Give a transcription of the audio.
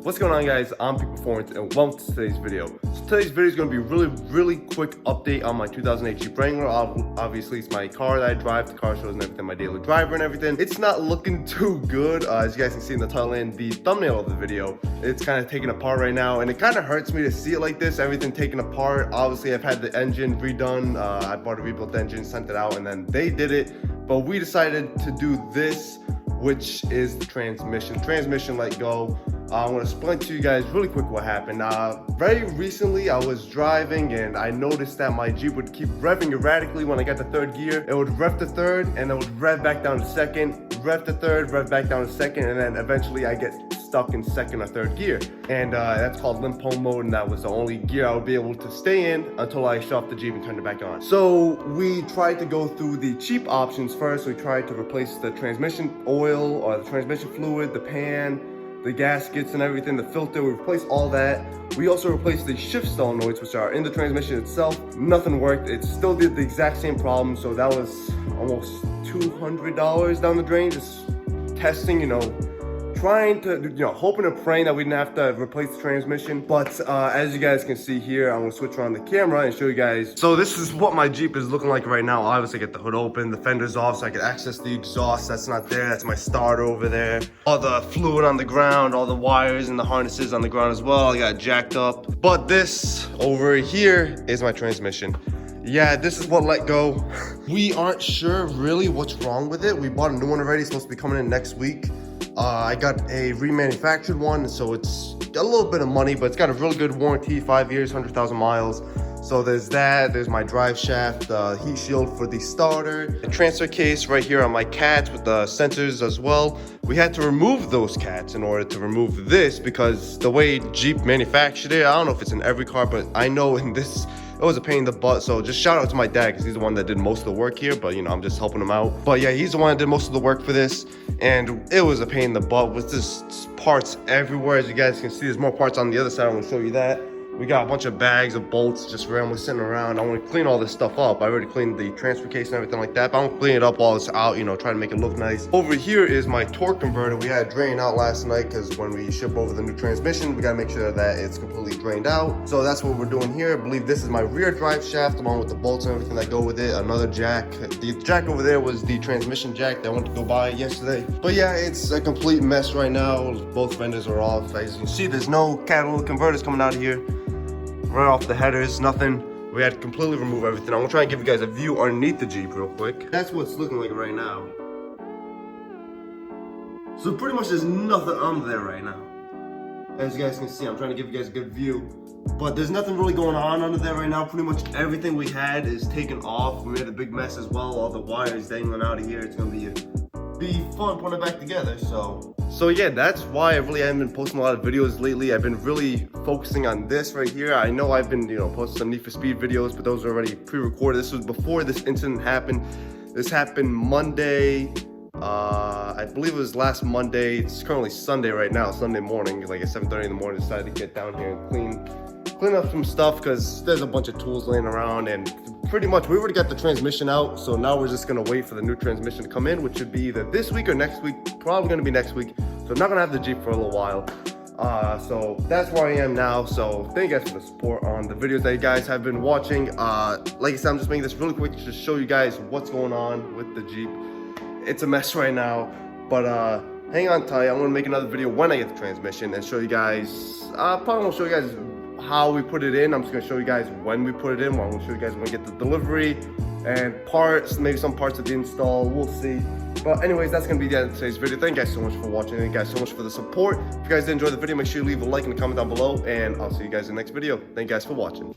What's going on, guys? I'm Peak Performance and welcome to today's video. So today's video is going to be a really quick update on my 2008 Jeep Wrangler. Obviously it's my car that I drive, the car shows and everything, my daily driver and everything. It's not looking too good, as you guys can see in the title and the thumbnail of the video. It's kind of taken apart right now and it kind of hurts me to see it like this, everything taken apart. Obviously I've had the engine redone, I bought a rebuilt engine, sent it out, and then they did it, but we decided to do this, which is the transmission let go. I'm going to explain to you guys really quick what happened. Very recently I was driving and I noticed that my Jeep would keep revving erratically when I got to third gear. It would rev to third and it would rev back down to second, rev to third, rev back down to second, and then eventually I get stuck in second or third gear. And that's called limp home mode, and that was the only gear I would be able to stay in until I shut off the Jeep and turned it back on. So we tried to go through the cheap options first. We tried to replace the transmission oil or the transmission fluid, the pan, the gaskets and everything, the filter. We replaced all that. We also replaced the shift solenoids, which are in the transmission itself. Nothing worked. It still did the exact same problem. So that was almost $200 down the drain, just testing, trying to, hoping and praying that we didn't have to replace the transmission. But as you guys can see here, I'm gonna switch around the camera and show you guys. So this is what my Jeep is looking like right now. Obviously, get the hood open, the fender's off so I can access the exhaust. That's not there, that's my starter over there. All the fluid on the ground, all the wires and the harnesses on the ground as well. I got jacked up. But this over here is my transmission. Yeah, this is what let go. We aren't sure really what's wrong with it. We bought a new one already, it's supposed to be coming in next week. I got a remanufactured one, so it's a little bit of money, but it's got a really good warranty, 5 years, 100,000 miles. So there's that, there's my drive shaft, heat shield for the starter, a transfer case right here on my cats with the sensors as well. We had to remove those cats in order to remove this because the way Jeep manufactured it, I don't know if it's in every car, but I know in this, it was a pain in the butt. So just shout out to my dad because he's the one that did most of the work here, but I'm just helping him out. But yeah, he's the one that did most of the work for this, and it was a pain in the butt with just parts everywhere. As you guys can see, there's more parts on the other side. I'm gonna show you that. We got a bunch of bags of bolts just randomly sitting around. I want to clean all this stuff up. I already cleaned the transfer case and everything like that, but I'm gonna clean it up while it's out, try to make it look nice. Over here is my torque converter. We had it drained out last night because when we ship over the new transmission, we gotta make sure that it's completely drained out. So that's what we're doing here. I believe this is my rear drive shaft along with the bolts and everything that go with it. Another jack. The jack over there was the transmission jack that I went to go buy yesterday. But yeah, it's a complete mess right now. Both fenders are off. As you can see, there's no catalytic converters coming out of here. Right off the headers, nothing. We had to completely remove everything. I'm gonna try and give you guys a view underneath the Jeep real quick. That's what it's looking like right now. So pretty much there's nothing under there right now. As you guys can see, I'm trying to give you guys a good view. But there's nothing really going on under there right now. Pretty much everything we had is taken off. We made a big mess as well. All the wires dangling out of here. It's gonna be fun putting it back together. So yeah, that's why I really haven't been posting a lot of videos lately. I've been really focusing on this right here. I know I've been posting some Need for Speed videos, but those are already pre-recorded. This was before this incident happened. This happened Monday, I believe it was last Monday. It's currently Sunday right now, Sunday morning, like at 7:30 in the morning. Decided to get down here and clean up some stuff because there's a bunch of tools laying around, and pretty much we already got the transmission out, so now we're just gonna wait for the new transmission to come in, which should be either this week or next week. Probably gonna be next week, so I'm not gonna have the Jeep for a little while. So that's where I am now. So thank you guys for the support on the videos that you guys have been watching. Like I said, I'm just making this really quick to just show you guys what's going on with the Jeep. It's a mess right now, but hang on tight. I'm gonna make another video when I get the transmission and show you guys. Probably won't show you guys how we put it in. I'm just gonna show you guys when we put it in. I'm gonna show you guys when we get the delivery and parts, maybe some parts of the install, we'll see. But anyways, that's gonna be the end of today's video. Thank you guys so much for watching. Thank you guys so much for the support. If you guys did enjoy the video, make sure you leave a like and a comment down below, and I'll see you guys in the next video. Thank you guys for watching.